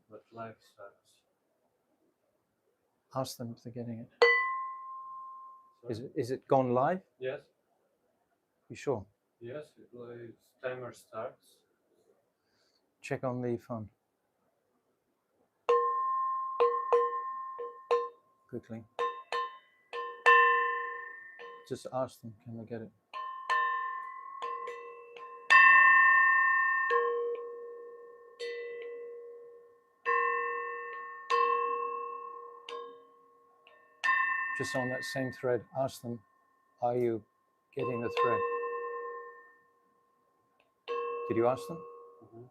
but life starts. Ask them if they're getting it. Sorry? Is it gone live? Yes. You sure? Yes, timer starts. Check on the phone. Quickly. Just ask them, can they get it? Just on that same thread, ask them, are you getting the thread? Did you ask them? Mm-hmm.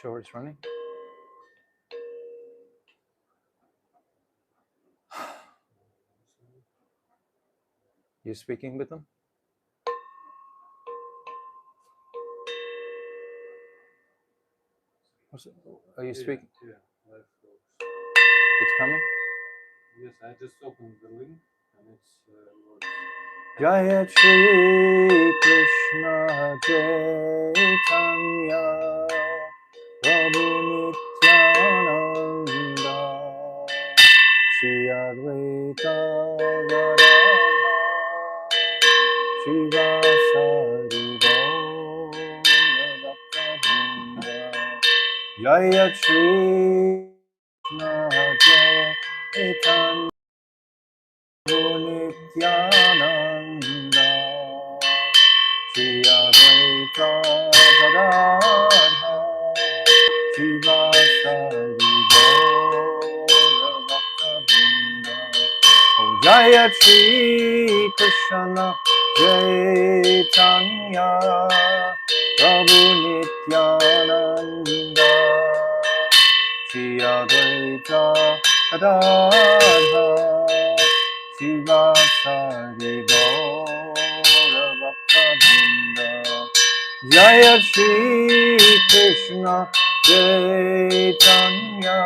Sure it's running? You're speaking with them? Are you speaking? Yeah, live folks. It's coming? Yes, I just opened the link and it's works. Jaya Shri Krishna Chaitanya Prabhu Nityananda Shri Advaita Gadadhara Shivasari Gaura Bhakta Jaya Shri Krishna Chaitanya Nityananda Shri Advaita Gadadhara Shivasari Gaura Bhakta Oh Jaya Shri Krishna Chaitanya Prabhu Nityananda Shri Advaita Gadadhara Shivasari Gaura Bhakta Jaya Shri Krishna Chaitanya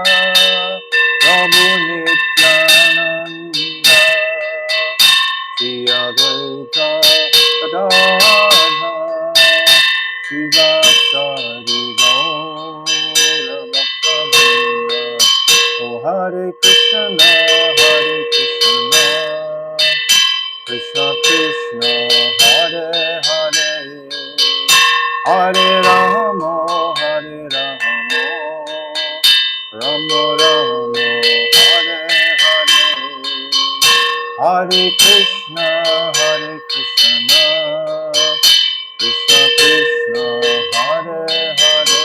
Prabhu Nityananda Shri Advaita Gadadhara Shivasari Gaura Bhakta Oh Hare Krishna Krishna Krishna Hare Hare Hare Rama Hare Rama Rama Rama Hare Hare Hare Krishna Krishna Krishna Hare Hare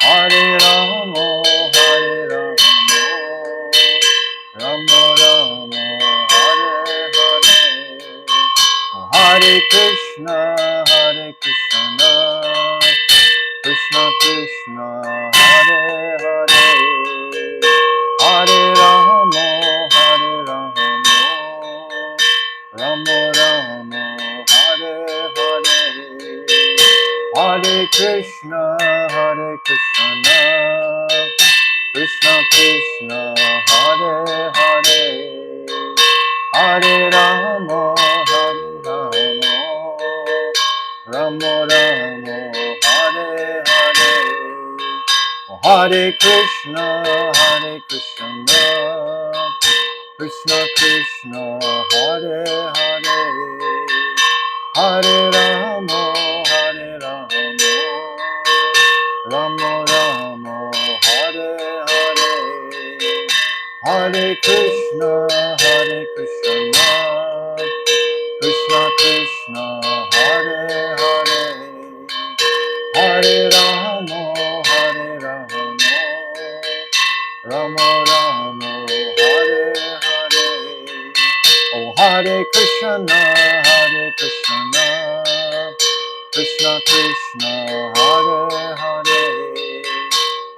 Hare Rama Rama Rama Hare Hare Hare Krishna Krishna Krishna Hare Hare Hare Rama Rama Rama Hare Hare Hare Krishna Krishna Krishna Hare Hare Hare Rama Rama Rama Hare Hare Hare Krishna Krishna Krishna Hare Hare Hare Rama Rama Rama Hare Hare Hare Krishna Krishna Krishna Hare Hare Hare Rama Rama Rama Hare Hare Oh Hare Krishna Krishna Krishna Hare Hare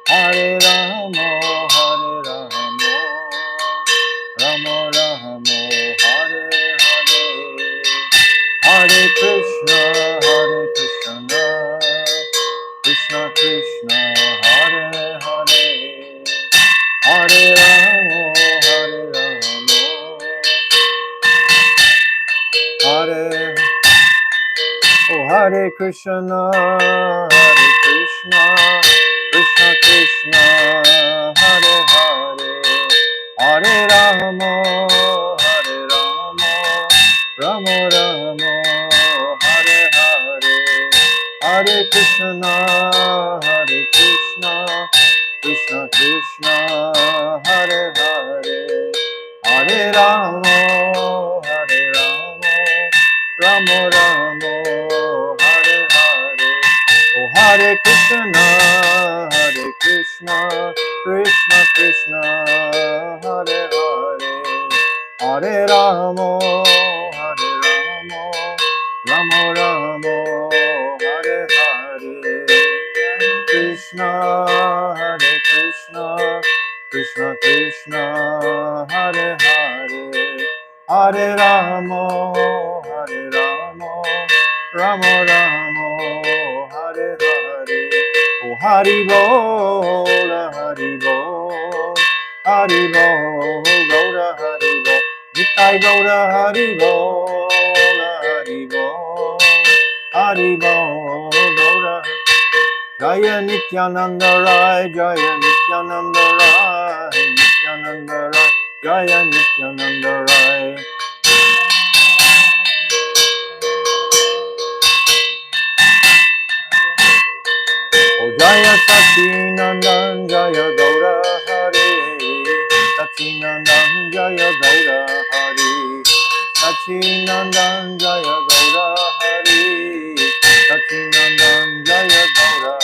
Hare Rama Rama Rama Hare Hare Hare Krishna Krishna Hare Hare Hare Rama Hare Oh Hare Krishna, Krishna Krishna, Hare Hare, Hare Rama, Rama Rama, Hare Hare, Hare Krishna, Krishna Krishna, Hare Hare, Hare Rama, Rama Rama, Hare Hare. Oh Hare Krishna, Krishna Krishna, Hare Hare, Hare Rama, Rama Rama, Hare Hare. Krishna, Hare Krishna, Krishna Krishna, Hare Hare, Hare Rama, Rama Rama, Hare Hare. Oh Hari Bol, Hari Bol, Hari Bol, Gaura Hari Bol, Nitai Gaura Hari Bol, Hari Bol, Hari Bol, Gaura. Jaya Nityananda Rai, Jaya Nityananda Rai, Nityananda Rai, Jaya Nityananda Rai. Oh Jaya Sachinandan, Jaya Gaura Hari, Sachinandan, Jaya Gaura Hari, Sachinandan, Jaya Gaura Hari, Sachinandan, Jaya Gaura.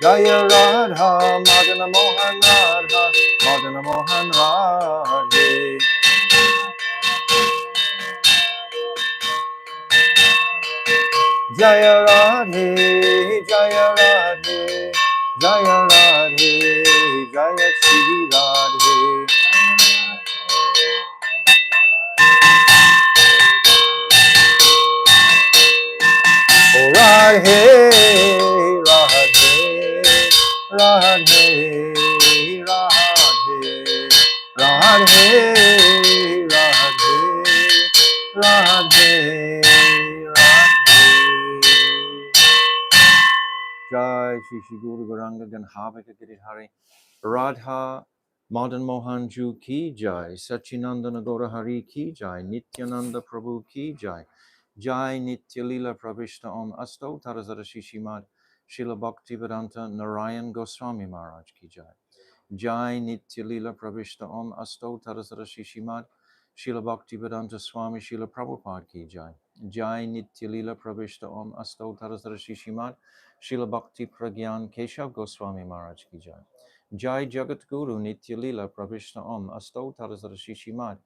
Jaya Radha, Madana Mohan Radha, Madana Mohan Radhe. Jaya Radhe, Jaya Radhe, Jaya Radhe, Jaya Shri Radhe. Oh Radhe, Radhe, Radhe, Radhe, Radhe, Radhe, Radhe. Jai Shri Shri Guru Gauranga Ganhavika Giridhari Radha Madan Mohan Ju Ki Jai Sachinandana Gaura Hari Ki Jai Nityananda Prabhu Ki Jai Jai Nitya Lila Pravishta Om Asto Tarazara Shishimad Srila Bhaktivedanta Narayan Goswami Maharaj Ki Jai Jai Nitya Lila Pravishta Om Asto Tarazara Shishimad Srila Bhaktivedanta Swami Srila Prabhupada Ki Jai Jai Nitya Lila Pravishta Om Asto Tarazara Shishimad Srila Bhakti Pragyan Keshav Goswami Maharaj Ki Jai Jai Jagat Guru Nitya Lila Pravishta Om Asto Tarazara Shishimad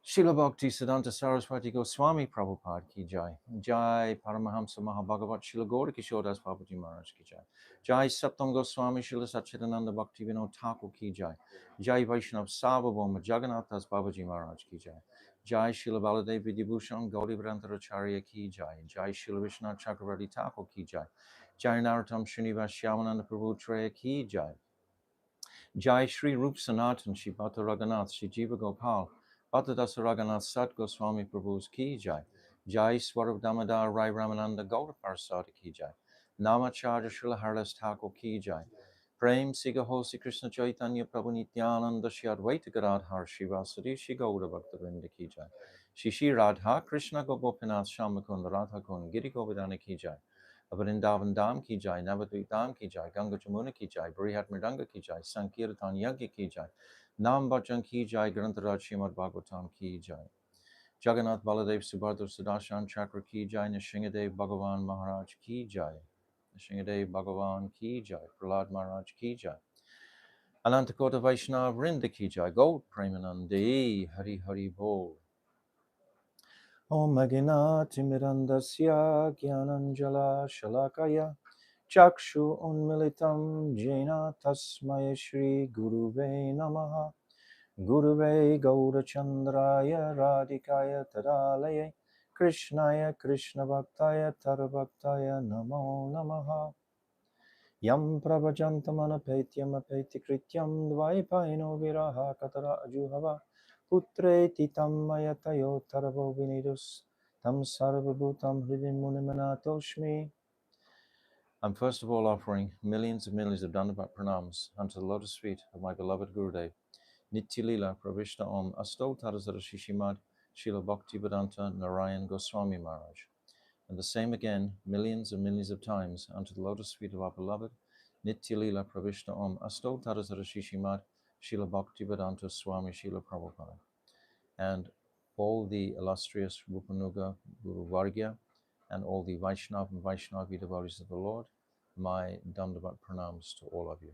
Srila Bhakti Siddhanta Saraswati Goswami Prabhupada Ki Jai Jai Paramahamsa Mahabhagavat Srila Gaura Kishodas Babaji Maharaj Ki Jai Jai Saptam Goswami Srila Satchidananda Bhakti Vinod Thakur Ki Jai Jai Vaishnav Sarvabhauma Jagannath Das Babaji Maharaj Ki Jai Jai Srila Baladev Vidyabhushan Gauri Acharya Ki Jai Jai Srila Vishnu Chakravarti Thakur Ki Jai Jai Narottam Srinivas Shyamananda Prabhu Treya Ki Jai Jai Shri Rup Sanatan Shri Bhata Raghunath Shri Jiva Gopal Bhata Dasa Raghunath Sat Goswami Prabhu's Ki Jai Jai Swarup Damodar Rai Ramananda Gaura Parasada Ki Jai Namacharya Srila Haridas Thakur Ki Jai Prem Siga Hosi Krishna Chaitanya Prabhu Nityananda Shri Advaita Gadadhar Shri Vasudeva Shri Gaura Bhakta Ki Jai Shri Shri Radha Krishna Gopinath Shamakunda Radha Kun Giri Govardhana Ki Jai Vrindavan Dham Ki Jai, Navadvip Dham Ki Jai, Ganga Jamuna Ki Jai, Brihat Mridanga Ki Jai, Sankirtan Yagya Ki Jai, Nam Bhajan Ki Jai, Grantaraj Srimad Bhagavatam Ki Jai, Jagannath Baladev Subhadra Sudarshan Chakra Ki Jai, Nishingadev Bhagavan Maharaj Ki Jai, Nishingadev Bhagavan Ki Jai, Prahlad Maharaj Ki Jai, Anantakota Vaishnav Vrinda Ki Jai, Gold Premanandi, Hari Hari Bol. Om Maginati Mirandasya Gyananjala Shalakaya Chakshu Unmilitam Jena Tasmaya Shri Guruve Namaha Guruve Gaurachandraya Radhikaya Tadalaye Krishnaya Krishna Bhaktaya Tarabhaktaya Namo Namaha Yam Prabhajantamana Petyam Apeti Krityam Dvaipaino Viraha Katara Ajuhava Putre Titam Mayatayo Tarabo Vinidus Tam sarvabhutam hridin munimanatoshmi. I'm first of all offering millions and millions of Dandavat pranams unto the lotus feet of my beloved Gurudev, Nityalila Pravishna Om Asto Tadasara Shishimad Srila Bhaktivedanta Narayan Goswami Maharaj. And the same again, millions and millions of times, unto the lotus feet of our beloved Nityalila Pravishna Om Asto Tadasara Shishimad Srila Bhaktivedanta Swami Srila Prabhupada. And all the illustrious Rupanuga Guru Vargya and all the Vaishnava and Vaishnavi devotees of the Lord, my Dandavat pranams to all of you.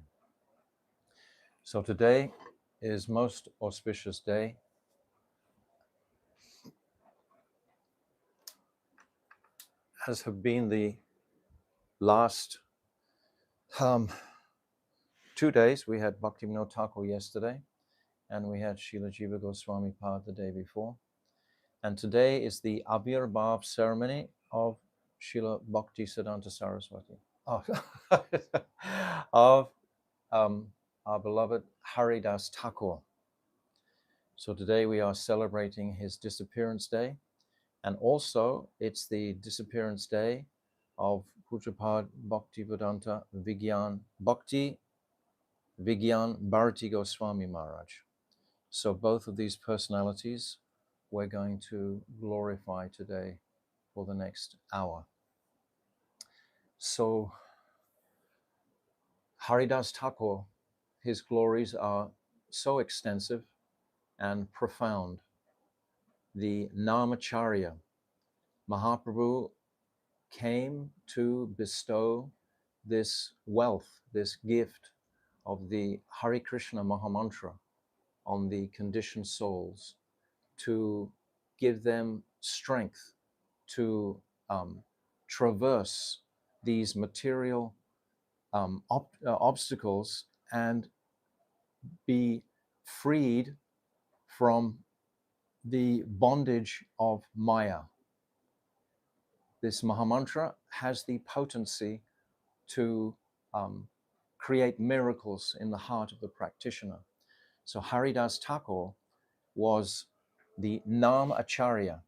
So today is most auspicious day. As have been the last 2 days. We had Bhaktivinoda Thakur yesterday, and we had Srila Jiva Goswami Pad the day before. And today is the Abhirbhav ceremony of Srila Bhakti Siddhanta Saraswati, of our beloved Haridas Thakur. So today we are celebrating his disappearance day, and also it's the disappearance day of Pujapad Bhaktivedanta Bhakti Vigyan Bharati Goswami Maharaj. So both of these personalities we're going to glorify today for the next hour. So Haridas Thakur, his glories are so extensive and profound. The Namacharya, Mahaprabhu came to bestow this wealth, this gift of the Hare Krishna Mahamantra on the conditioned souls, to give them strength to traverse these material obstacles and be freed from the bondage of Maya. This Mahamantra has the potency to create miracles in the heart of the practitioner. So Haridas Thakur was the Nam Acharya.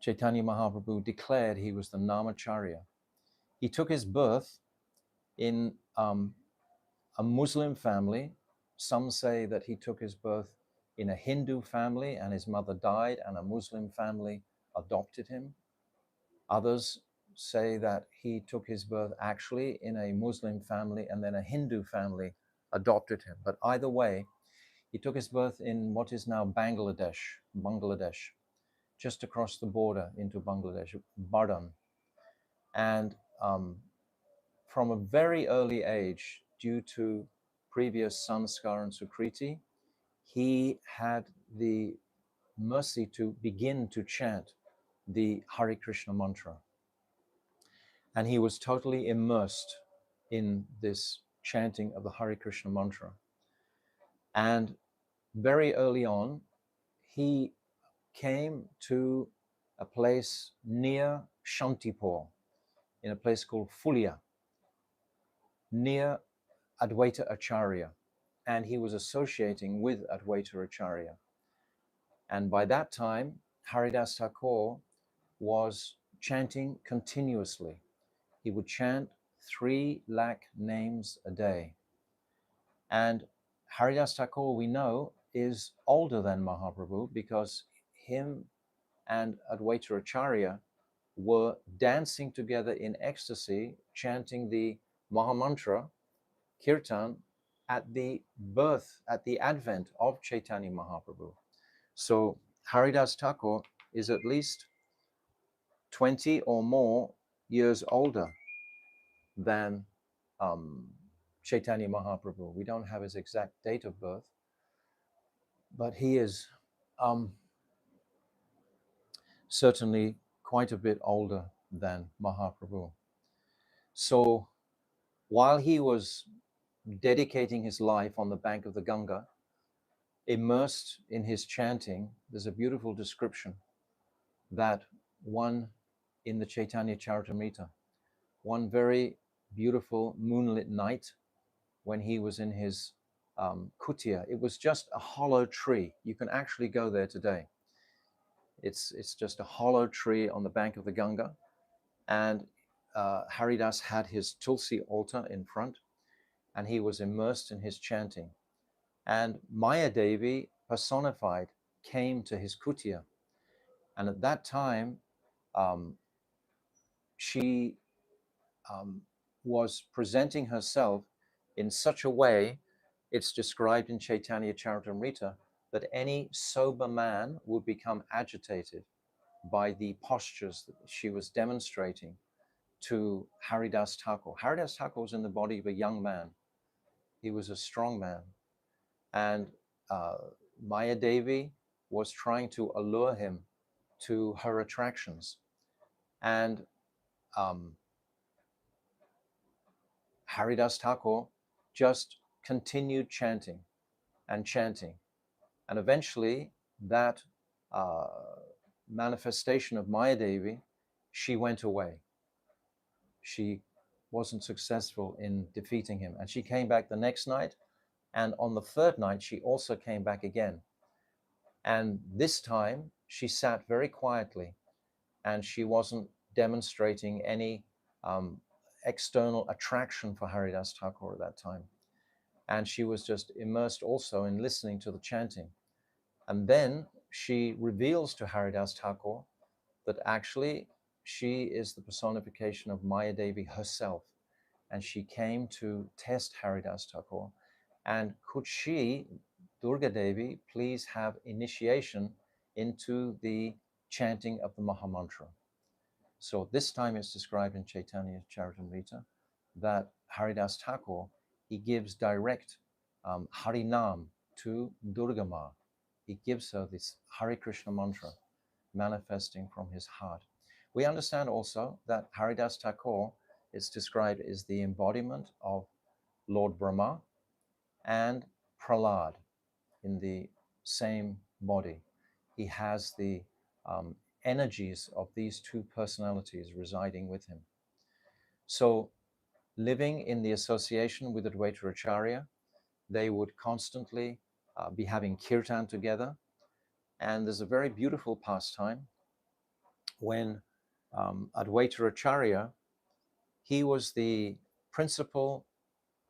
Chaitanya Mahaprabhu declared he was the Namacharya. He took his birth in a Muslim family. Some say that he took his birth in a Hindu family and his mother died and a Muslim family adopted him. Others say that he took his birth actually in a Muslim family and then a Hindu family adopted him. But either way, he took his birth in what is now Bangladesh, just across the border into Bangladesh, Bardhan. And from a very early age, due to previous sanskar and sukriti, he had the mercy to begin to chant the Hare Krishna mantra. And he was totally immersed in this chanting of the Hare Krishna mantra. And very early on, he came to a place near Shantipur, in a place called Fulia, near Advaita Acharya. And he was associating with Advaita Acharya. And by that time, Haridas Thakur was chanting continuously. He would chant 3 lakh names a day. And Haridas Thakur, we know, is older than Mahaprabhu because him and Advaita Acharya were dancing together in ecstasy, chanting the Mahamantra, Kirtan, at the birth, at the advent of Chaitanya Mahaprabhu. So Haridas Thakur is at least 20 or more years older than Chaitanya Mahaprabhu. We don't have his exact date of birth, but he is certainly quite a bit older than Mahaprabhu. So while he was dedicating his life on the bank of the Ganga, immersed in his chanting, there's a beautiful description that one in the Chaitanya Charitamrita, one very beautiful moonlit night when he was in his kutia. It was just a hollow tree. You can actually go there today. It's just a hollow tree on the bank of the Ganga. And Haridas had his Tulsi altar in front, and he was immersed in his chanting. And Maya Devi, personified, came to his kutia. And at that time, she was presenting herself in such a way, it's described in Chaitanya Charitamrita, that any sober man would become agitated by the postures that she was demonstrating to Haridas Thakur. Haridas Thakur was in the body of a young man. He was a strong man. And Maya Devi was trying to allure him to her attractions. And Haridas Thakur just continued chanting and chanting. And eventually that manifestation of Maya Devi, she went away. She wasn't successful in defeating him. And she came back the next night. And on the third night, she also came back again. And this time she sat very quietly, and she wasn't demonstrating any external attraction for Haridas Thakur at that time. And she was just immersed also in listening to the chanting. And then she reveals to Haridas Thakur that actually she is the personification of Maya Devi herself. And she came to test Haridas Thakur. And could she, Durga Devi, please have initiation into the chanting of the Mahamantra? So this time it's described in Chaitanya Charitamrita that Haridas Thakur, he gives direct Harinam to Durga Ma. He gives her this Hare Krishna mantra manifesting from his heart. We understand also that Haridas Thakur is described as the embodiment of Lord Brahma and Prahlad in the same body. He has the energies of these two personalities residing with him. So, living in the association with Advaita Acharya, they would constantly be having kirtan together. And there's a very beautiful pastime when Advaita Acharya, he was the principal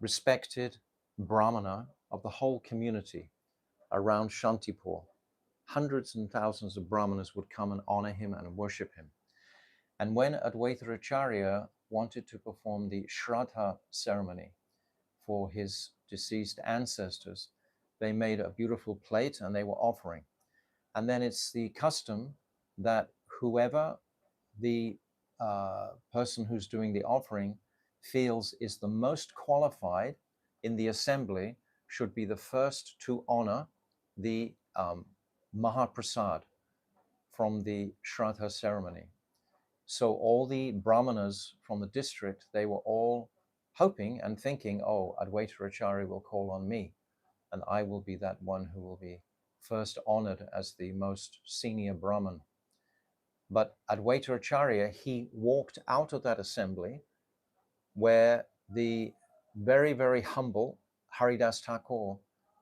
respected Brahmana of the whole community around Shantipur. Hundreds and thousands of Brahmanas would come and honor him and worship him. And when Advaita Acharya wanted to perform the Shraddha ceremony for his deceased ancestors, they made a beautiful plate and they were offering. And then it's the custom that whoever the person who's doing the offering feels is the most qualified in the assembly should be the first to honor the Mahaprasad from the Shraddha ceremony. So all the Brahmanas from the district, they were all hoping and thinking, oh, Advaita Acharya will call on me, and I will be that one who will be first honored as the most senior Brahman. But Advaita Acharya, he walked out of that assembly where the very, very humble Haridas Thakur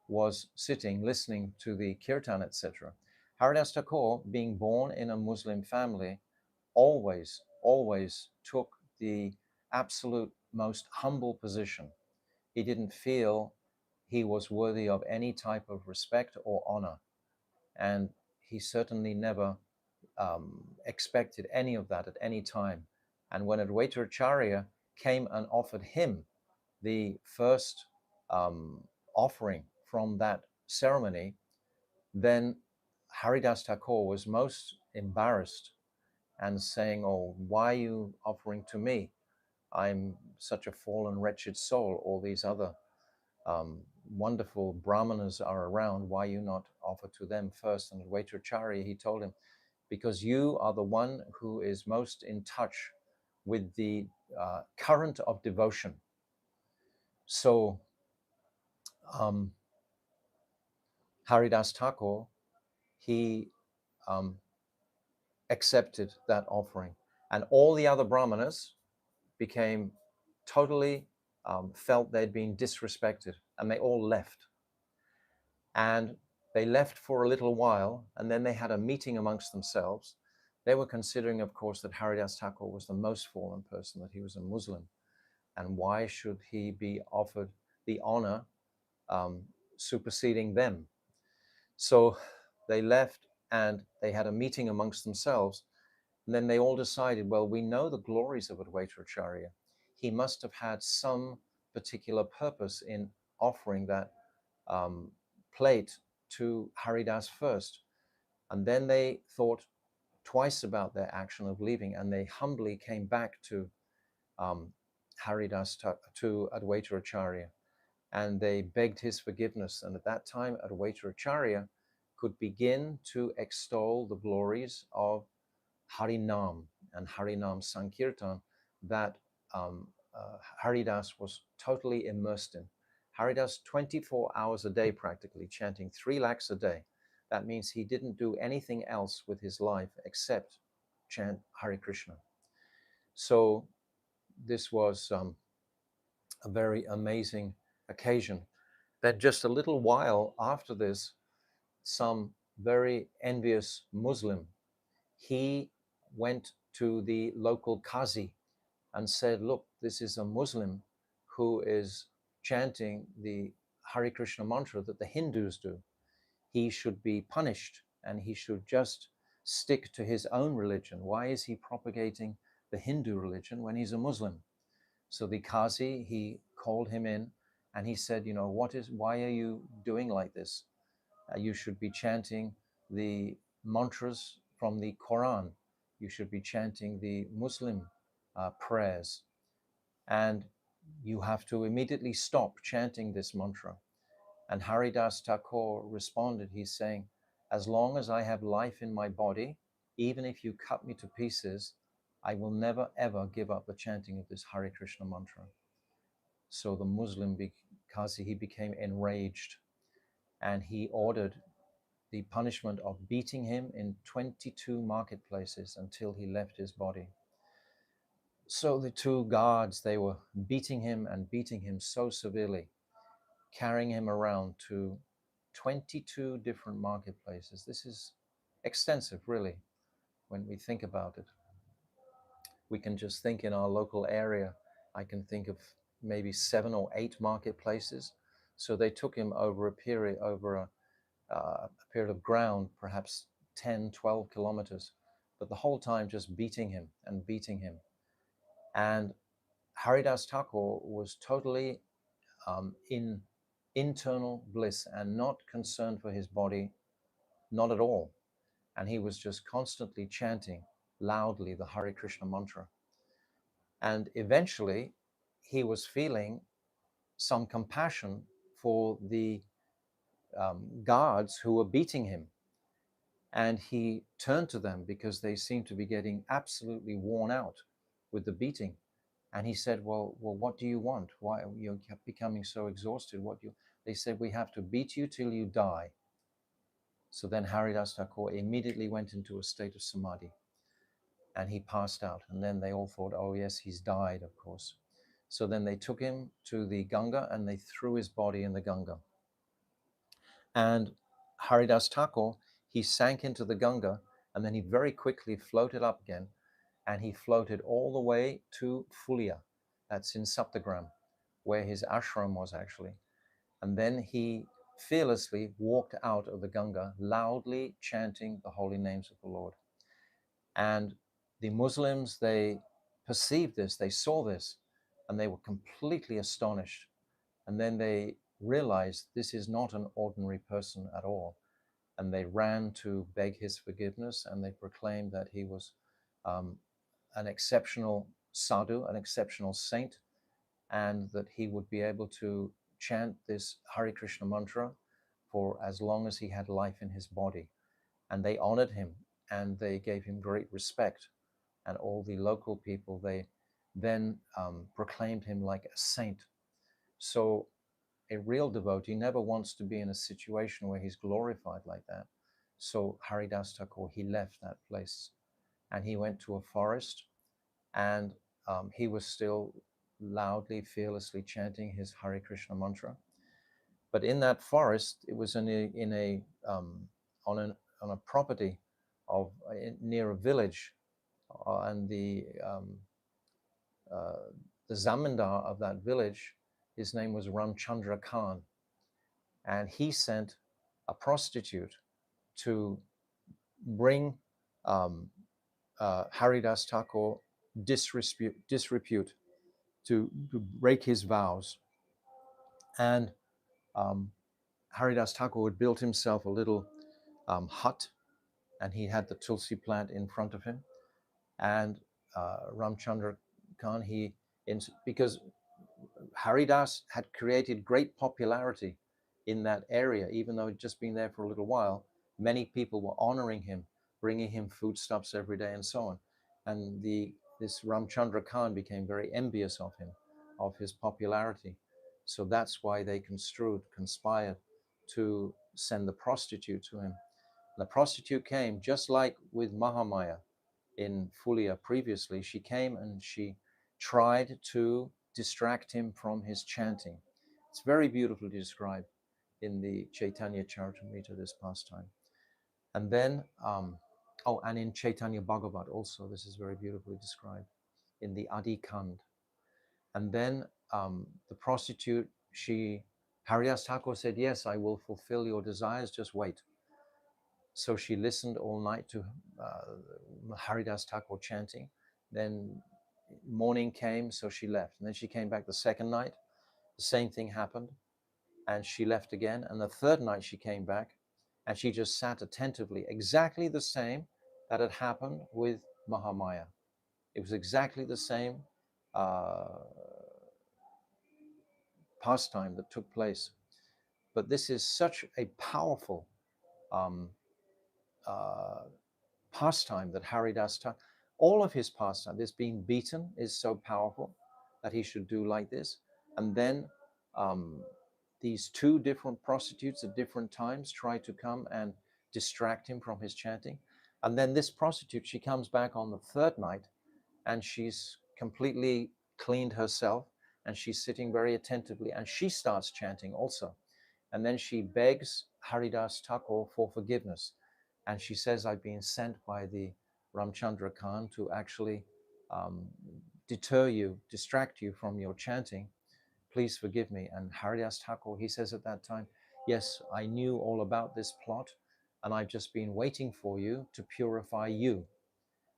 was sitting, listening to the kirtan, etc. Haridas Thakur, being born in a Muslim family, always took the absolute most humble position. He didn't feel he was worthy of any type of respect or honor. And he certainly never expected any of that at any time. And when Advaita Acharya came and offered him the first offering from that ceremony, then Haridas Thakur was most embarrassed and saying, oh, why are you offering to me? I'm such a fallen, wretched soul. All these other wonderful Brahmanas are around. Why you not offer to them first? And Advaita Acharya, he told him, because you are the one who is most in touch with the current of devotion. So Haridas Thakur, he accepted that offering. And all the other Brahmanas became totally felt they'd been disrespected, and they all left. And They left for a little while, and then they had a meeting amongst themselves. They were considering, of course, that Haridas Thakur was the most fallen person, that he was a Muslim, and why should he be offered the honor superseding them? So they left and they had a meeting amongst themselves. And then they all decided, well, we know the glories of Advaita Acharya. He must have had some particular purpose in offering that plate to Haridas first. And then they thought twice about their action of leaving, and they humbly came back to Haridas, to Advaita Acharya, and they begged his forgiveness. And at that time, Advaita Acharya could begin to extol the glories of Harinam and Harinam Sankirtan that Haridas was totally immersed in. Haridas 24 hours a day practically, chanting 3 lakhs a day. That means he didn't do anything else with his life except chant Hare Krishna. So this was a very amazing occasion. That just a little while after this, some very envious Muslim, he went to the local Qazi and said, look, this is a Muslim who is chanting the Hare Krishna mantra that the Hindus do. He should be punished and he should just stick to his own religion. Why is he propagating the Hindu religion when he's a Muslim? So the Qazi, he called him in and he said, why are you doing like this? You should be chanting the mantras from the Quran. You should be chanting the Muslim prayers. And you have to immediately stop chanting this mantra. And Haridas Thakur responded, he's saying, as long as I have life in my body, even if you cut me to pieces, I will never ever give up the chanting of this Hare Krishna mantra. So the Muslim Qazi, he became enraged and he ordered the punishment of beating him in 22 marketplaces until he left his body. So the 2 guards, they were beating him so severely, carrying him around to 22 different marketplaces. This is extensive, really, when we think about it. We can just think in our local area, I can think of maybe 7 or 8 marketplaces. So they took him over a period of ground, perhaps 10, 12 kilometers, but the whole time just beating him and beating him. And Haridas Thakur was totally in internal bliss and not concerned for his body, not at all. And he was just constantly chanting loudly the Hare Krishna mantra. And eventually, he was feeling some compassion for the guards who were beating him. And he turned to them because they seemed to be getting absolutely worn out with the beating. And he said, well, what do you want? Why you kept becoming so exhausted? They said, we have to beat you till you die. So then Haridas Thakur immediately went into a state of samadhi and he passed out. And then they all thought, oh yes, he's died, of course. So then they took him to the Ganga and they threw his body in the Ganga. And Haridas Thakur, he sank into the Ganga and then he very quickly floated up again, and he floated all the way to Fulia, that's in Saptagram, where his ashram was actually. And then he fearlessly walked out of the Ganga, loudly chanting the holy names of the Lord. And the Muslims, they perceived this, they saw this, and they were completely astonished. And then they realized this is not an ordinary person at all. And they ran to beg his forgiveness, and they proclaimed that he was an exceptional sadhu, an exceptional saint, and that he would be able to chant this Hare Krishna mantra for as long as he had life in his body. And they honored him and they gave him great respect. And all the local people, they then proclaimed him like a saint. So a real devotee never wants to be in a situation where he's glorified like that. So Haridas Thakur, he left that place and he went to a forest, and he was still loudly, fearlessly chanting his Hare Krishna mantra. But in that forest, it was on a property of near a village, and uh, the zamindar of that village, his name was Ramchandra Khan, and he sent a prostitute to bring Haridas Thakur disrepute, to break his vows. And Haridas Thakur had built himself a little hut, and he had the tulsi plant in front of him. And Ramchandra Khan, because Haridas had created great popularity in that area, even though he'd just been there for a little while. Many people were honoring him, bringing him foodstuffs every day, and so on. And this Ramchandra Khan became very envious of him, of his popularity. So that's why they conspired to send the prostitute to him. The prostitute came, just like with Mahamaya in Fulia previously. She came and she tried to distract him from his chanting. It's very beautifully described in the Chaitanya Charitamrita, this pastime. And then, and in Chaitanya Bhagavat also, this is very beautifully described in the Adi Kand. And then the prostitute, Haridas Thakur said, yes, I will fulfill your desires, just wait. So she listened all night to Haridas Thakur chanting. Then morning came, so she left. And then she came back the second night. The same thing happened, and she left again. And the third night she came back, and she just sat attentively, exactly the same that had happened with Mahamaya. It was exactly the same pastime that took place. But this is such a powerful pastime that Haridas Thakur, all of his pastime, this being beaten is so powerful that he should do like this. And then these two different prostitutes at different times try to come and distract him from his chanting. And then this prostitute, she comes back on the third night, and she's completely cleaned herself, and she's sitting very attentively, and she starts chanting also. And then she begs Haridas Thakur for forgiveness. And she says, I've been sent by the Ramchandra Khan to actually distract you from your chanting. Please forgive me. And Haridas Thakur, he says at that time, yes, I knew all about this plot, and I've just been waiting for you to purify you.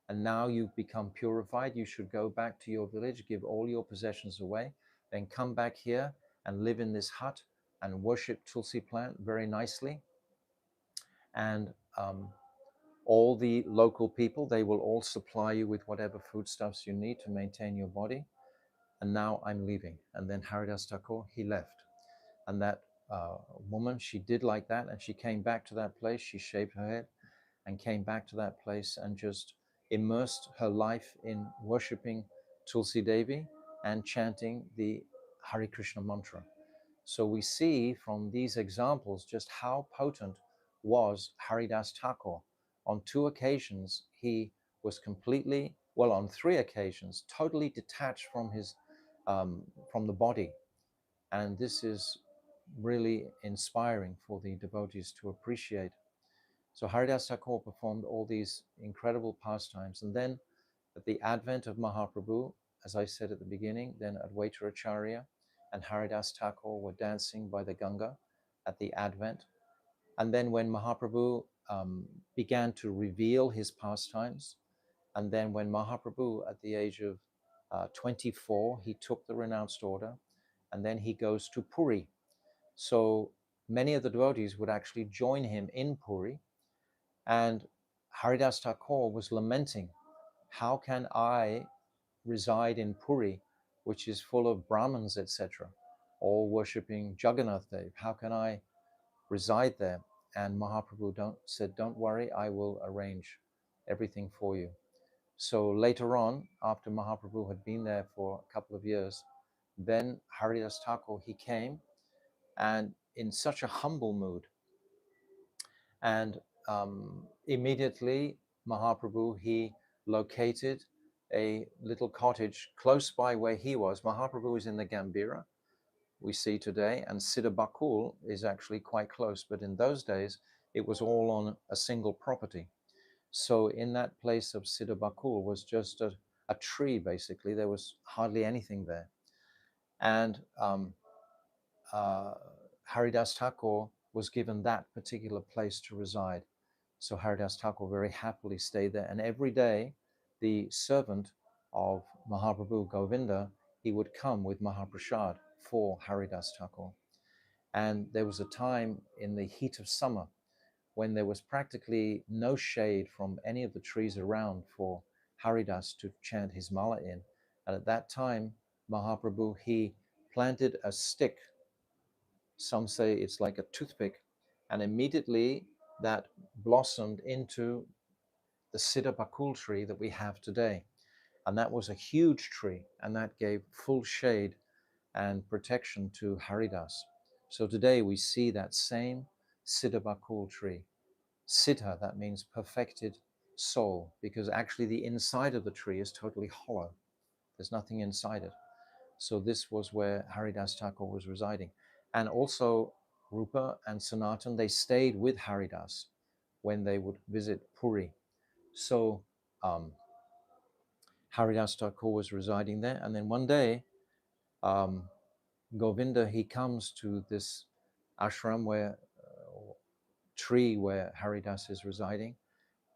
And now you've become purified. You should go back to your village, give all your possessions away, then come back here and live in this hut and worship Tulsi plant very nicely. And all the local people, they will all supply you with whatever foodstuffs you need to maintain your body. And now I'm leaving. And then Haridas Thakur, he left. And that woman, she did like that, and she came back to that place. She shaved her head and came back to that place and just immersed her life in worshipping Tulsi Devi and chanting the Hare Krishna mantra. So we see from these examples just how potent was Haridas Thakur. On two occasions, he was completely, well, on three occasions, totally detached from from the body. And this is really inspiring for the devotees to appreciate. So Haridas Thakur performed all these incredible pastimes. And then at the advent of Mahaprabhu, as I said at the beginning, then Advaita Acharya and Haridas Thakur were dancing by the Ganga at the advent. And then when Mahaprabhu began to reveal his pastimes, and then when Mahaprabhu, at the age of 24, he took the renounced order, and then he goes to Puri. So many of the devotees would actually join him in Puri. And Haridas Thakur was lamenting, how can I reside in Puri, which is full of Brahmins, etc., all worshipping Jagannath Dev? How can I reside there? And Mahaprabhu said, don't worry, I will arrange everything for you. So later on, after Mahaprabhu had been there for a couple of years, then Haridas Thakur, he came, and in such a humble mood. And immediately Mahaprabhu, he located a little cottage close by where he was. Mahaprabhu was in the Gambhira, we see today, and Siddha Bakul is actually quite close. But in those days, it was all on a single property. So in that place of Siddha Bakul was just a tree, basically. There was hardly anything there. And uh, Haridas Thakur was given that particular place to reside. So Haridas Thakur very happily stayed there. And every day, the servant of Mahaprabhu Govinda, he would come with Mahaprasad for Haridas Thakur. And there was a time in the heat of summer when there was practically no shade from any of the trees around for Haridas to chant his mala in. And at that time, Mahaprabhu, he planted a stick. Some say it's like a toothpick. And immediately that blossomed into the Siddha Bakul tree that we have today. And that was a huge tree, and that gave full shade and protection to Haridas. So today we see that same Siddha Bakul tree. Siddha, that means perfected soul, because actually the inside of the tree is totally hollow. There's nothing inside it. So this was where Haridas Thakur was residing. And also Rupa and Sanatan, they stayed with Haridas when they would visit Puri. So Haridas Thakur was residing there. And then one day, um, Govinda, he comes to this ashram where, tree where Haridas is residing,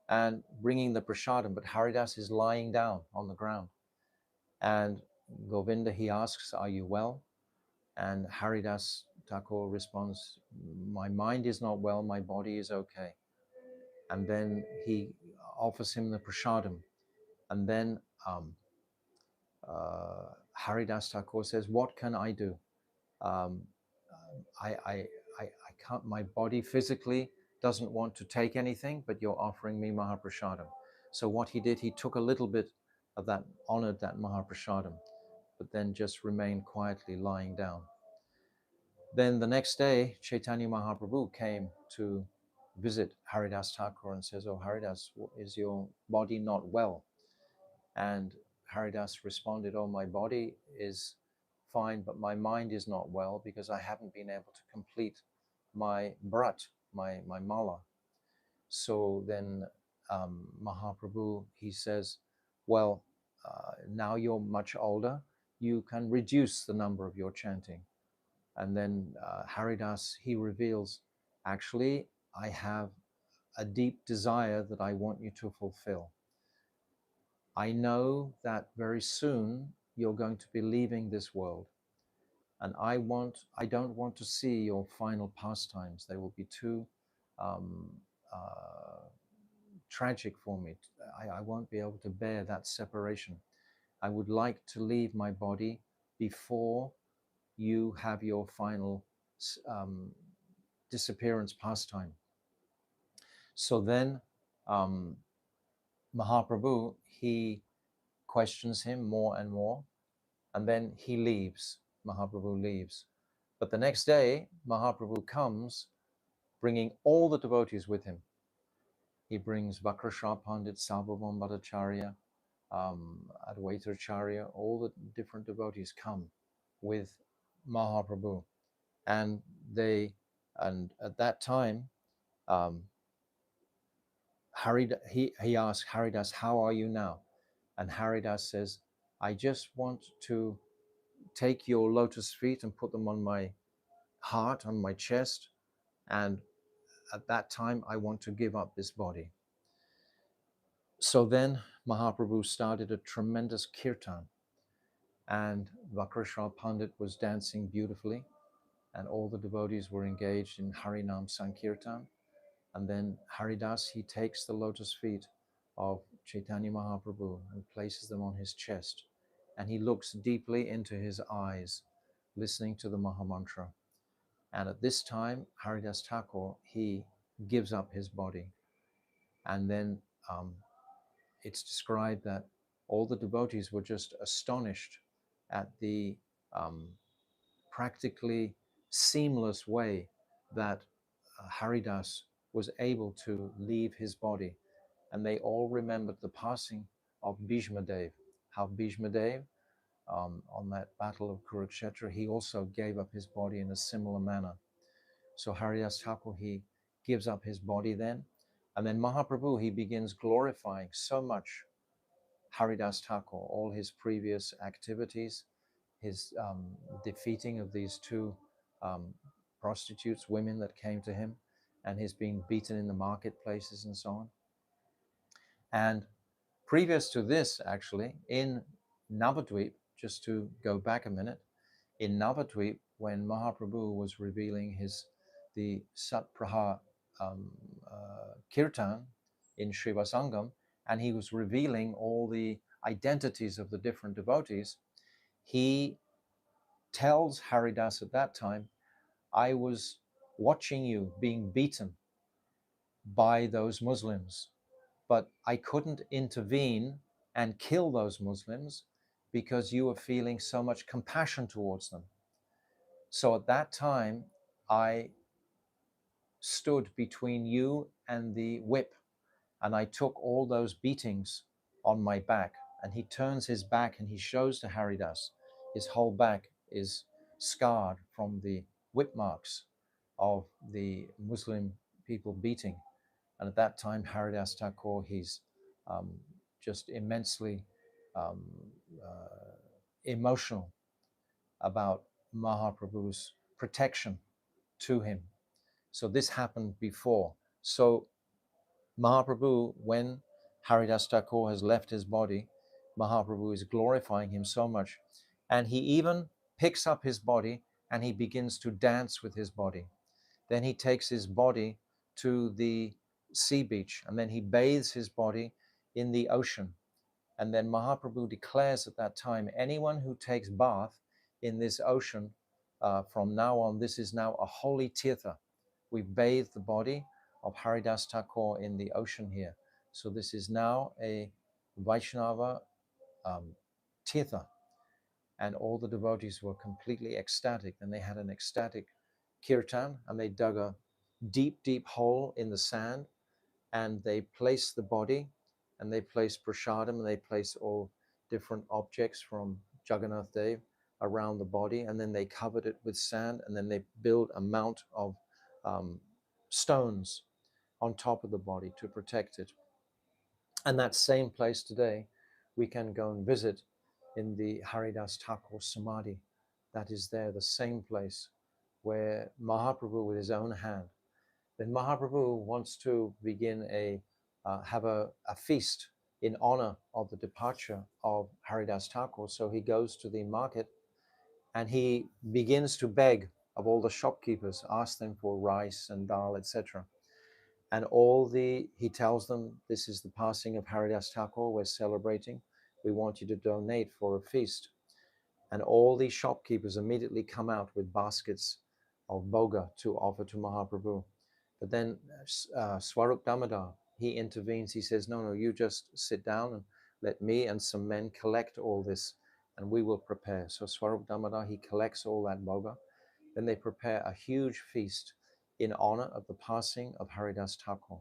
and bringing the prasadam, but Haridas is lying down on the ground. And Govinda, he asks, "Are you well?" And Haridas Thakur responds, "My mind is not well, my body is okay." And then he offers him the prasadam. And then Haridas Thakur says, "What can I do? Um, I can't, my body physically doesn't want to take anything, but you're offering me Mahaprasadam." So what he did, he took a little bit of that, honored that Mahaprasadam, but then just remained quietly lying down. Then the next day, Chaitanya Mahaprabhu came to visit Haridas Thakur and says, "Oh, Haridas, is your body not well?" And Haridas responded, "Oh, my body is fine, but my mind is not well because I haven't been able to complete my brat, my mala." So then Mahaprabhu, he says, "Well, now you're much older, you can reduce the number of your chanting." And then Haridas, he reveals, "Actually, I have a deep desire that I want you to fulfill. I know that very soon you're going to be leaving this world, and I don't want to see your final pastimes. They will be too um, uh, tragic for me. I won't be able to bear that separation. I would like to leave my body before you have your final um, disappearance pastime." So then um, Mahaprabhu, he questions him more and more, and then he leaves. Mahaprabhu leaves. But the next day, Mahaprabhu comes bringing all the devotees with him. He brings Vakrashra Pandit, Sarvabhaum Bhattacharya, Advaitacharya, all the different devotees come with Mahaprabhu. And and at that time, um, he asks Haridas, "How are you now?" And Haridas says, "I just want to take your lotus feet and put them on my heart, on my chest. And at that time, I want to give up this body." So then Mahaprabhu started a tremendous kirtan, and Vakrashra Pandit was dancing beautifully, and all the devotees were engaged in Harinam Sankirtan. And then Haridas, he takes the lotus feet of Chaitanya Mahaprabhu and places them on his chest. And he looks deeply into his eyes, listening to the Mahamantra. And at this time, Haridas Thakur, he gives up his body. And then it's described that all the devotees were just astonished at the practically seamless way that Haridas was able to leave his body. And they all remembered the passing of Bhishma Dev, how Bhishma Dev, on that battle of Kurukshetra, he also gave up his body in a similar manner. So Haridas Thakur, he gives up his body then. And then Mahaprabhu, he begins glorifying so much Haridas Thakur, all his previous activities, his defeating of these two um, prostitutes, women that came to him, and his being beaten in the marketplaces and so on. And previous to this, actually, in Navadvip, just to go back a minute, in Navadvip, when Mahaprabhu was revealing the Satpraha Kirtan in Srivasangam, and he was revealing all the identities of the different devotees, he tells Haridas at that time, I was watching you being beaten by those Muslims, but I couldn't intervene and kill those Muslims because you were feeling so much compassion towards them. So at that time, I stood between you and the whip, and I took all those beatings on my back. And he turns his back and he shows to Haridas, his whole back is scarred from the whip marks of the Muslim people beating. And at that time, Haridas Thakur, he's um, just immensely um, uh, emotional about Mahaprabhu's protection to him. So this happened before. So Mahaprabhu, when Haridas Thakur has left his body, Mahaprabhu is glorifying him so much. And he even picks up his body and he begins to dance with his body. Then he takes his body to the sea beach and then he bathes his body in the ocean. And then Mahaprabhu declares at that time, anyone who takes bath in this ocean from now on, this is now a holy tirtha. We've bathed the body of Haridas Thakur in the ocean here. So this is now a Vaishnava tirtha. And all the devotees were completely ecstatic. And they had an ecstatic kirtan and they dug a deep, deep hole in the sand and they placed the body and they placed prasadam and they placed all different objects from Jagannath Dev around the body, and then they covered it with sand, and then they built a mount of stones on top of the body to protect it. And that same place today, we can go and visit in the Haridas Thakur Samadhi. That is there, the same place where Mahaprabhu with his own hand. Then Mahaprabhu wants to begin have a feast in honor of the departure of Haridas Thakur. So he goes to the market and he begins to beg of all the shopkeepers, ask them for rice and dal, etc. And he tells them, this is the passing of Haridas Thakur, we're celebrating. We want you to donate for a feast. And all these shopkeepers immediately come out with baskets of boga to offer to Mahaprabhu. But then Swarup Damodar, he intervenes. He says, no, you just sit down and let me and some men collect all this and we will prepare. So Swarup Damodar, he collects all that boga. Then they prepare a huge feast in honor of the passing of Haridas Thakur.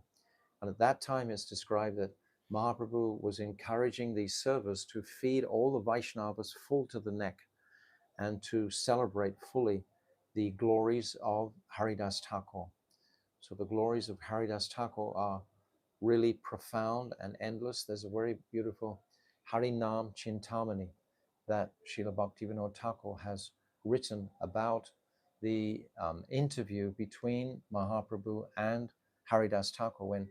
And at that time, it's described that Mahaprabhu was encouraging these servers to feed all the Vaishnavas full to the neck and to celebrate fully the glories of Haridas Thakur. So the glories of Haridas Thakur are really profound and endless. There's a very beautiful Harinam Chintamani that Srila Bhaktivinoda Thakur has written about the interview between Mahaprabhu and Haridas Thakur when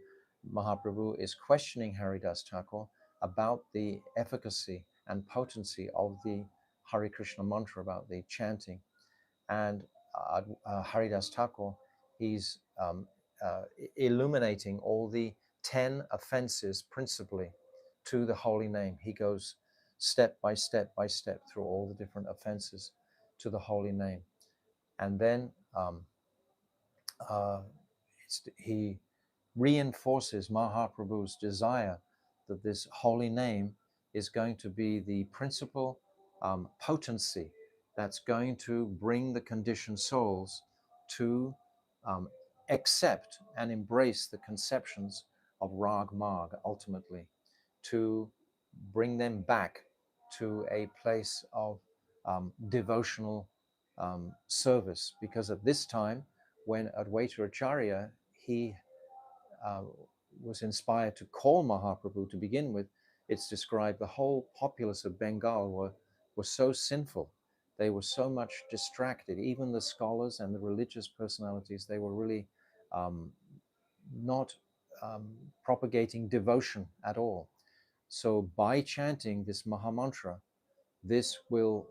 Mahaprabhu is questioning Haridas Thakur about the efficacy and potency of the Hare Krishna mantra, about the chanting. And Haridas Thakur, he's illuminating all the 10 offenses principally to the holy name. He goes step by step by step through all the different offenses to the holy name. And then he reinforces Mahaprabhu's desire that this holy name is going to be the principal potency that's going to bring the conditioned souls to accept and embrace the conceptions of Rag Marg ultimately, to bring them back to a place of devotional service, because at this time, when Advaita Acharya, he uh, was inspired to call Mahaprabhu to begin with, it's described the whole populace of Bengal were so sinful. They were so much distracted. Even the scholars and the religious personalities, they were really not propagating devotion at all. So by chanting this Mahamantra, this will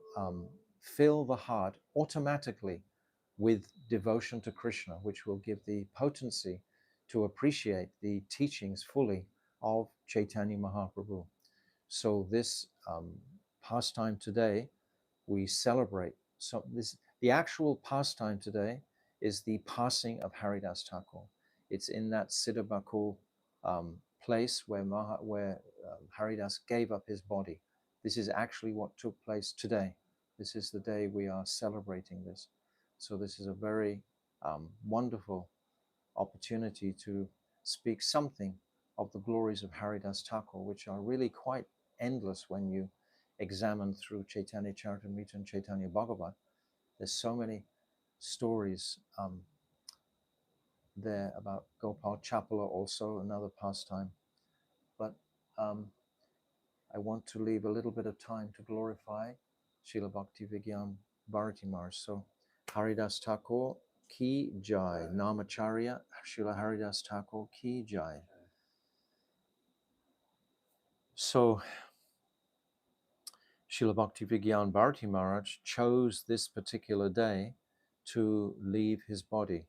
fill the heart automatically with devotion to Krishna, which will give the potency to appreciate the teachings fully of Chaitanya Mahaprabhu. So this pastime today, we celebrate. So the actual pastime today is the passing of Haridas Thakur. It's in that Siddhabakul place where Haridas gave up his body. This is actually what took place today. This is the day we are celebrating this. So this is a very wonderful opportunity to speak something of the glories of Haridas Thakur, which are really quite endless when you examine through Chaitanya Charitamrita and Chaitanya Bhagavat. There's so many stories there about Gopal Chapala, also another pastime. But I want to leave a little bit of time to glorify Srila Bhakti Vigyan Bharati Maharaj. So Haridas Thakur ki jai, Namacharya Srila Haridas Thakur ki jai. So Srila Bhakti Vigyan Bharati Maharaj chose this particular day to leave his body.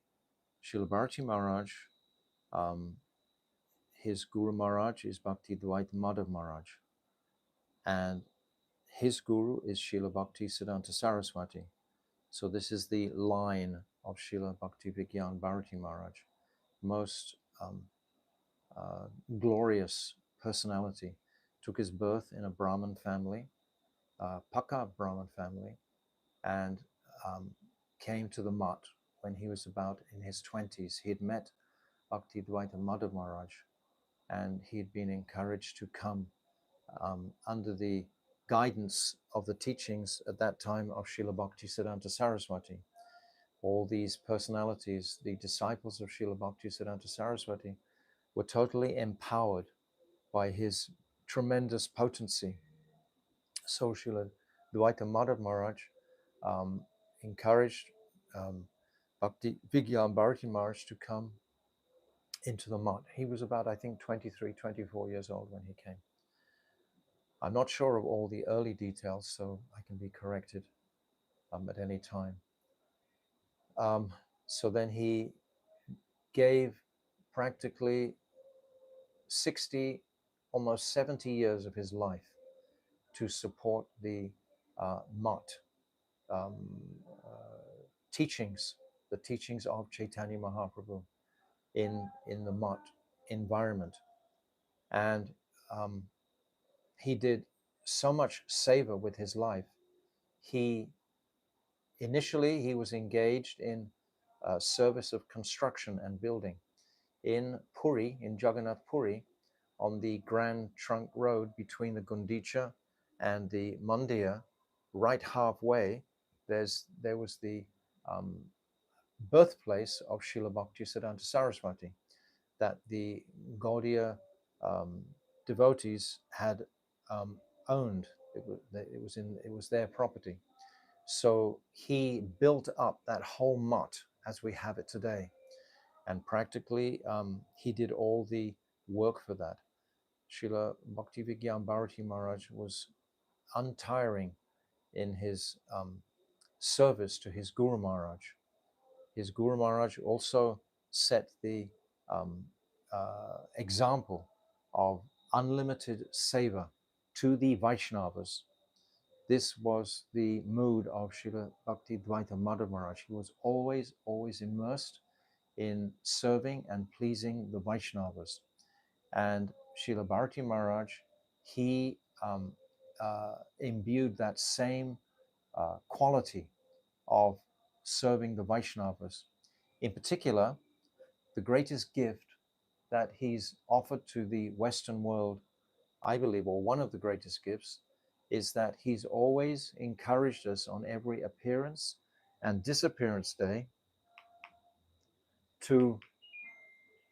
Srila Bharati Maharaj, his Guru Maharaj is Bhakti Dvaita Madhav Maharaj, and his Guru is Srila Bhakti Siddhanta Saraswati. So this is the line of Srila Bhakti Vigyan Bharati Maharaj, most glorious personality. Took his birth in a Brahmin family, Paka Brahmin family, and came to the Mat when he was about in his 20s. He had met Bhakti Dvaita Madhav Maharaj, and he had been encouraged to come under the guidance of the teachings at that time of Srila Bhakti Siddhanta Saraswati. All these personalities, the disciples of Srila Bhakti Siddhanta Saraswati, were totally empowered by his tremendous potency. So Srila Dvaita Madhav Maharaj encouraged Bhakti Vigyan Bharati Maharaj to come into the Mat. He was about, I think, 23, 24 years old when he came. I'm not sure of all the early details, so I can be corrected at any time. So then he gave practically 60, almost 70 years of his life to support the Mat teachings, the teachings of Chaitanya Mahaprabhu in the Mat environment. And he did so much seva with his life. Initially, he was engaged in service of construction and building. In Puri, in Jagannath Puri, on the Grand Trunk Road between the Gundicha and the Mandir, right halfway, there was the birthplace of Srila Bhakti Siddhanta Saraswati that the Gaudiya devotees had owned. It was their property. So he built up that whole Mat as we have it today. And practically, he did all the work for that. Srila Bhakti Vigyan Bharati Maharaj was untiring in his service to his Guru Maharaj. His Guru Maharaj also set the example of unlimited seva to the Vaishnavas. This was the mood of Srila Bhakti Dvaita Madhav Maharaj. He was always immersed in serving and pleasing the Vaishnavas. And Srila Bharati Maharaj, he imbued that same quality of serving the Vaishnavas. In particular, the greatest gift that he's offered to the Western world, I believe, or one of the greatest gifts, is that he's always encouraged us on every appearance and disappearance day to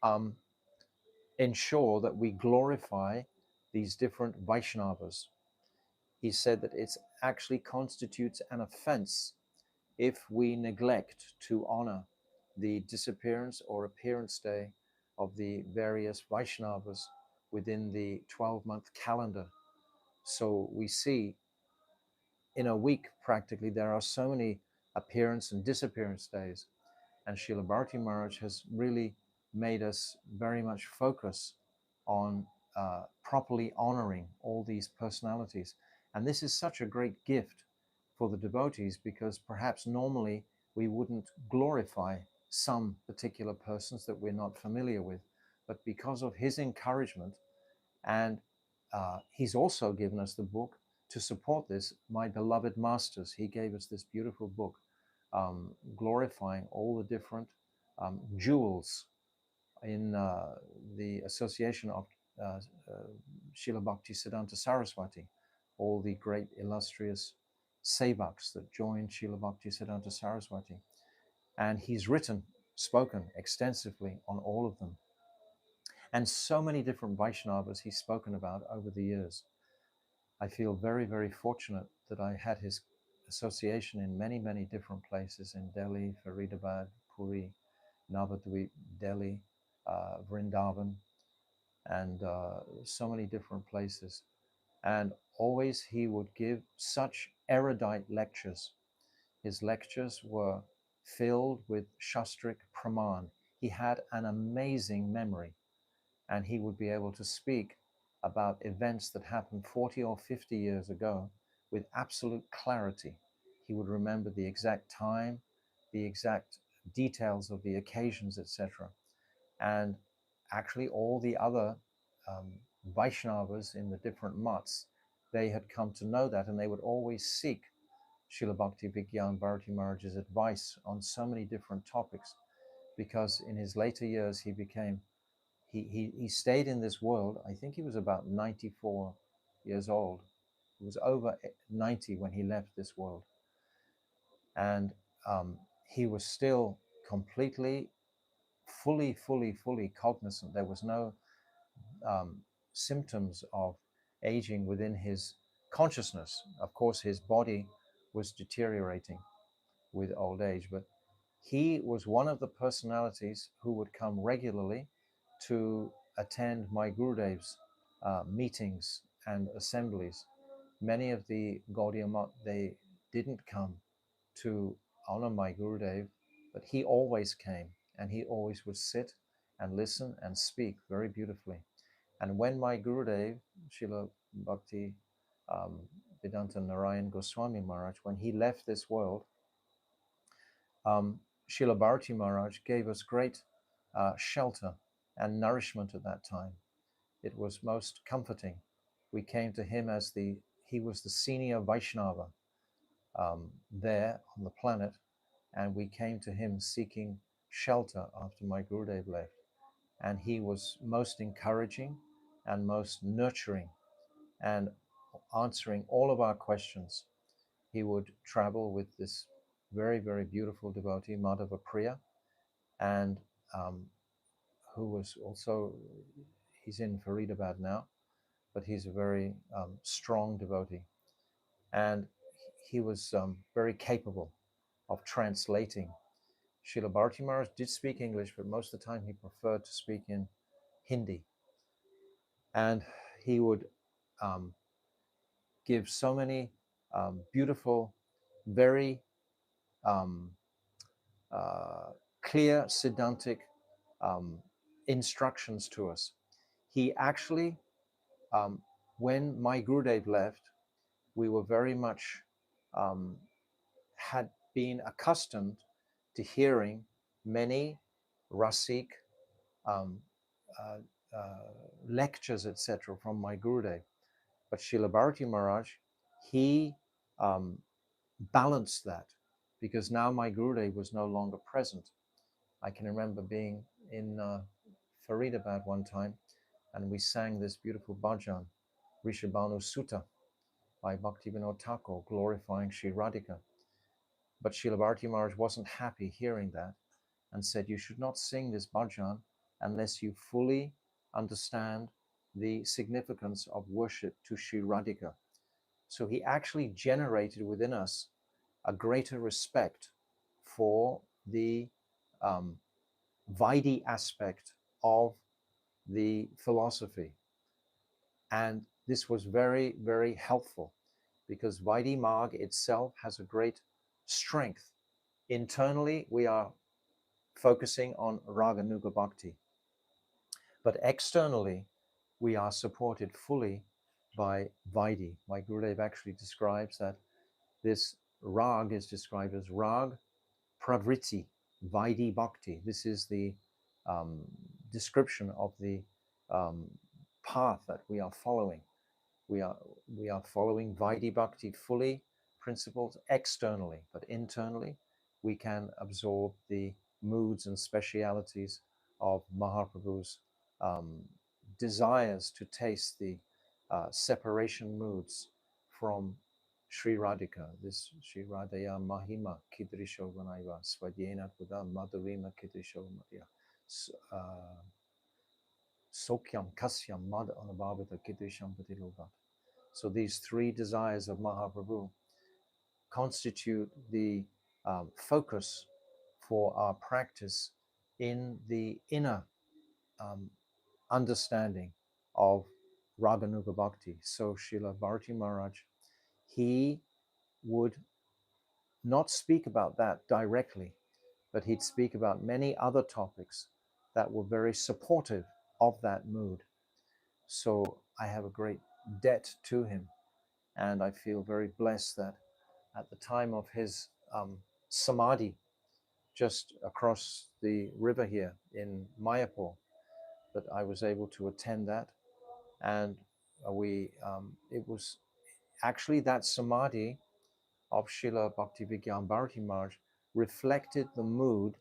um, ensure that we glorify these different Vaishnavas. He said that it actually constitutes an offense if we neglect to honor the disappearance or appearance day of the various Vaishnavas within the 12-month calendar. So we see in a week practically there are so many appearance and disappearance days. And Srila Bharati Maharaj has really made us very much focus on properly honoring all these personalities. And this is such a great gift for the devotees, because perhaps normally we wouldn't glorify some particular persons that we're not familiar with. But because of his encouragement, and he's also given us the book to support this, My Beloved Masters. He gave us this beautiful book glorifying all the different jewels in the association of Srila Bhakti Siddhanta Saraswati, all the great illustrious sevaks that joined Srila Bhakti Siddhanta Saraswati. And he's spoken extensively on all of them. And so many different Vaishnavas he's spoken about over the years. I feel very, very fortunate that I had his association in many, many different places in Delhi, Faridabad, Puri, Navadvip, Delhi, Vrindavan, and so many different places. And always he would give such erudite lectures. His lectures were filled with Shastric Praman. He had an amazing memory, and he would be able to speak about events that happened 40 or 50 years ago with absolute clarity. He would remember the exact time, the exact details of the occasions, etc. And actually all the other Vaishnavas in the different mats, they had come to know that, and they would always seek Srila Bhakti Vigyan Bharati Maharaj's advice on so many different topics, because in his later years he stayed in this world. I think he was about 94 years old. He was over 90 when he left this world. And he was still completely, fully cognizant. There was no symptoms of aging within his consciousness. Of course, his body was deteriorating with old age, but he was one of the personalities who would come regularly to attend my Gurudev's meetings and assemblies. Many of the Gaudiya Math, they didn't come to honor my Gurudev, but he always came, and he always would sit and listen and speak very beautifully. And when my Gurudev, Srila Bhakti Vedanta Narayan Goswami Maharaj, when he left this world, Srila Bharati Maharaj gave us great shelter and nourishment at that time. It was most comforting. We came to him as he was the senior Vaishnava there on the planet, and we came to him seeking shelter after my Gurudev left. And he was most encouraging and most nurturing and answering all of our questions. He would travel with this very, very beautiful devotee, Madhava Priya, and who was also, he's in Faridabad now, but he's a very strong devotee. And he was very capable of translating. Srila Bharati Maharaj did speak English, but most of the time he preferred to speak in Hindi. And he would give so many beautiful, very clear Siddhantic instructions to us. He actually, when my Gurudev left, we were very much had been accustomed to hearing many Rasik lectures, etc., from my Gurudev. But Srila Bharati Maharaj, he balanced that, because now my Gurudev was no longer present. I can remember being in Faridabad one time, and we sang this beautiful bhajan, Rishabhanu Sutta. by Bhaktivinoda Thakur glorifying Sri Radhika. But Srila Bharati Maharaj wasn't happy hearing that and said, you should not sing this bhajan unless you fully understand the significance of worship to Sri Radhika. So he actually generated within us a greater respect for the Vaidhi aspect of the philosophy. And this was very, very helpful because Vaidhi Marg itself has a great strength. Internally, we are focusing on Raga Nuga Bhakti, but externally, we are supported fully by Vaidhi. My Gurudev actually describes that this Rag is described as Rag Pravriti, Vaidhi Bhakti. This is the description of the um, path that we are following. We are following Vaidhi Bhakti fully, principles externally, but internally we can absorb the moods and specialities of Mahaprabhu's desires to taste the separation moods from Sri Radhika. This Sri Radhaya Mahima Kidrisho Vanaiva Svadyena Kuda Madhurima Kidrisho Madhya Sokyam Kasyam Mad Anubhavita Kidrisham Patilogat. So these three desires of Mahaprabhu constitute the focus for our practice in the inner understanding of Raganuga Bhakti. So Srila Bharati Maharaj, he would not speak about that directly, but he'd speak about many other topics that were very supportive of that mood. So I have a great debt to him, and I feel very blessed that at the time of his samadhi, just across the river here in Mayapur, that I was able to attend that, and it was actually that samadhi of Srila Bhaktivigyan Bharati Maharaj reflected the mood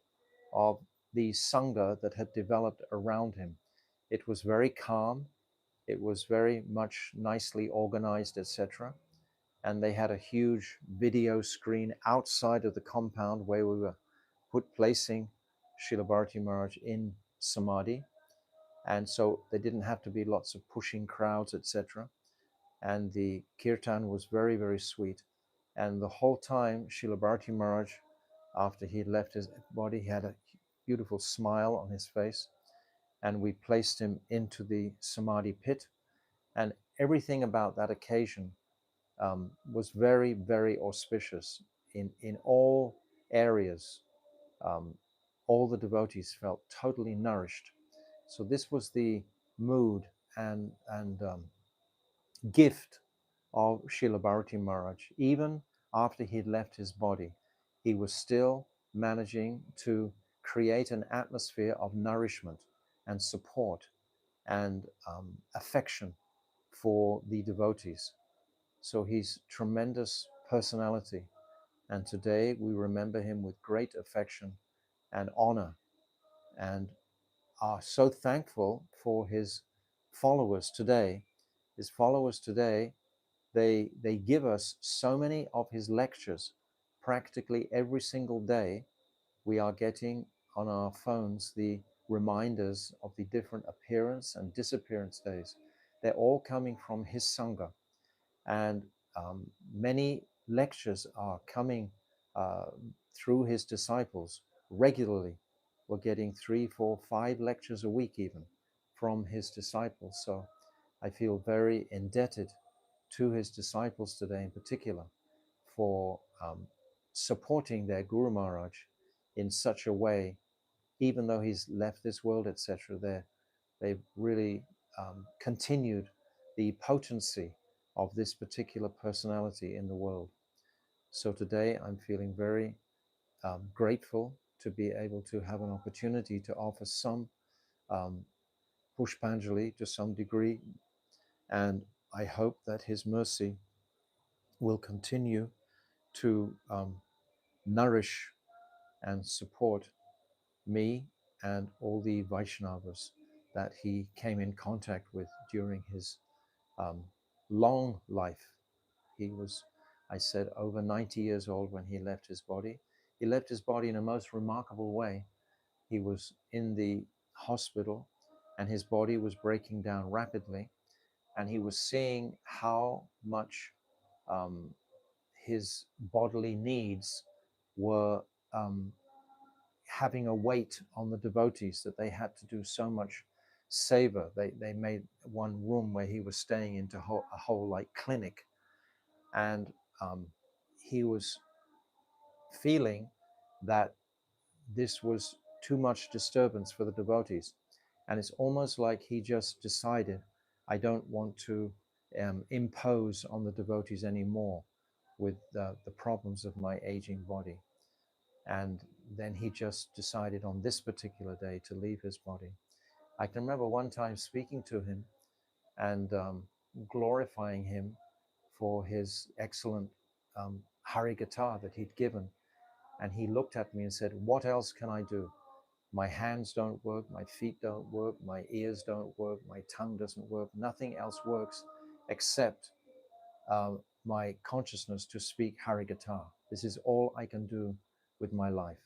of the sangha that had developed around him. It was very calm. It was very much nicely organized, etc. And they had a huge video screen outside of the compound where we were placing Srila Bharati Maharaj in Samadhi. And so there didn't have to be lots of pushing crowds, etc. And the kirtan was very, very sweet. And the whole time, Srila Bharati Maharaj, after he had left his body, he had a beautiful smile on his face. And we placed him into the Samadhi pit. And everything about that occasion was very, very auspicious in all areas. All the devotees felt totally nourished. So this was the mood and gift of Srila Bharati Maharaj. Even after he'd left his body, he was still managing to create an atmosphere of nourishment and support and affection for the devotees. So he's tremendous personality. And today we remember him with great affection and honor, and are so thankful for his followers today. His followers today, they give us so many of his lectures. Practically every single day, we are getting on our phones the reminders of the different appearance and disappearance days. They're all coming from his Sangha. And many lectures are coming through his disciples regularly. We're getting 3, 4, 5 lectures a week even from his disciples. So I feel very indebted to his disciples today in particular for supporting their Guru Maharaj in such a way, even though he's left this world, etc. They've really continued the potency of this particular personality in the world. So today I'm feeling very grateful to be able to have an opportunity to offer some Pushpanjali to some degree, and I hope that his mercy will continue to nourish and support me and all the Vaishnavas that he came in contact with during his long life He was, I said, over 90 years old when he left his body. He left his body in a most remarkable way. He was in the hospital and his body was breaking down rapidly, and he was seeing how much his bodily needs were having a weight on the devotees, that they had to do so much savor. They made one room where he was staying into a whole like clinic, and he was feeling that this was too much disturbance for the devotees. And it's almost like he just decided, I don't want to impose on the devotees anymore with the problems of my aging body. And then he just decided on this particular day to leave his body. I can remember one time speaking to him and glorifying him for his excellent Hari guitar that he'd given. And he looked at me and said, what else can I do? My hands don't work, my feet don't work, my ears don't work, my tongue doesn't work. Nothing else works except my consciousness to speak Hari guitar. This is all I can do with my life.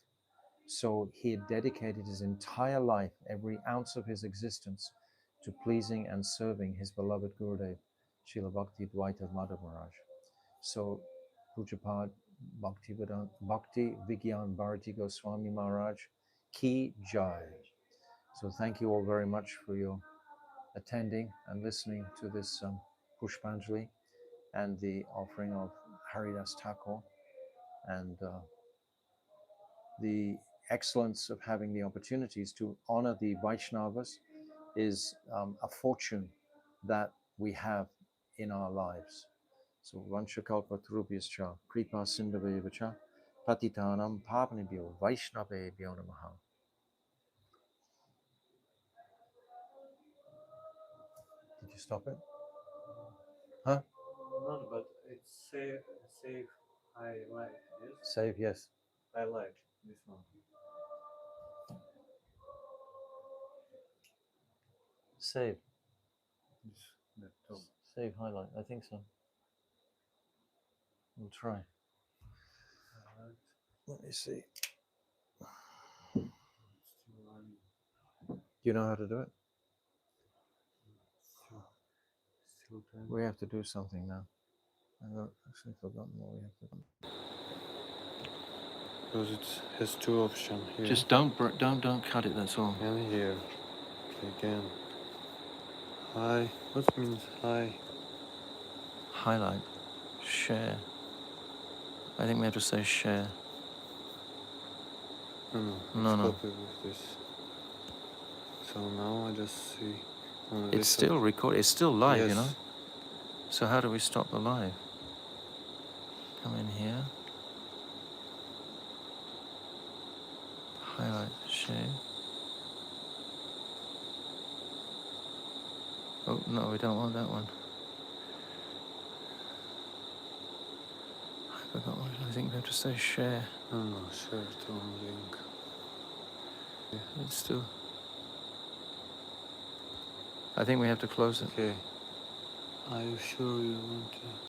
So he had dedicated his entire life, every ounce of his existence, to pleasing and serving his beloved Gurudev, Srila Bhakti Dvaita Madhav Maharaj. So Pujapad Bhakti Vigyan Bharati Goswami Maharaj Ki Jai. So thank you all very much for your attending and listening to this Pushpanjali and the offering of Haridas Thakur, and the excellence of having the opportunities to honor the Vaishnavas is a fortune that we have in our lives. So Vanshakalpa Tarubhyascha, Kripa Sindhavevaccha, Patitanam Pavanebhyo, Vaishnavebhyo Namaha. Did you stop it? Huh? No, but it's save highlight, yes? Save, yes. Highlight, this one. Save. That top. Save highlight, I think so. We'll try. Highlight. Let me see. Still running. Do you know how to do it? Still time. We have to do something now. I've actually forgotten what we have to do. Because it has two options here. Just don't cut it, that's all. And here. Again. Hi. What means hi? Highlight. Share. I think we have to say share. No. Copy with this. So now I just see. It's still recorded. It's still live, yes. you know? So how do we stop the live? Come in here. Highlight, share. Oh, no, we don't want that one. I forgot what I think we have to say share. No, share to link. It's still... I think we have to close it. Okay. Are you sure you want to?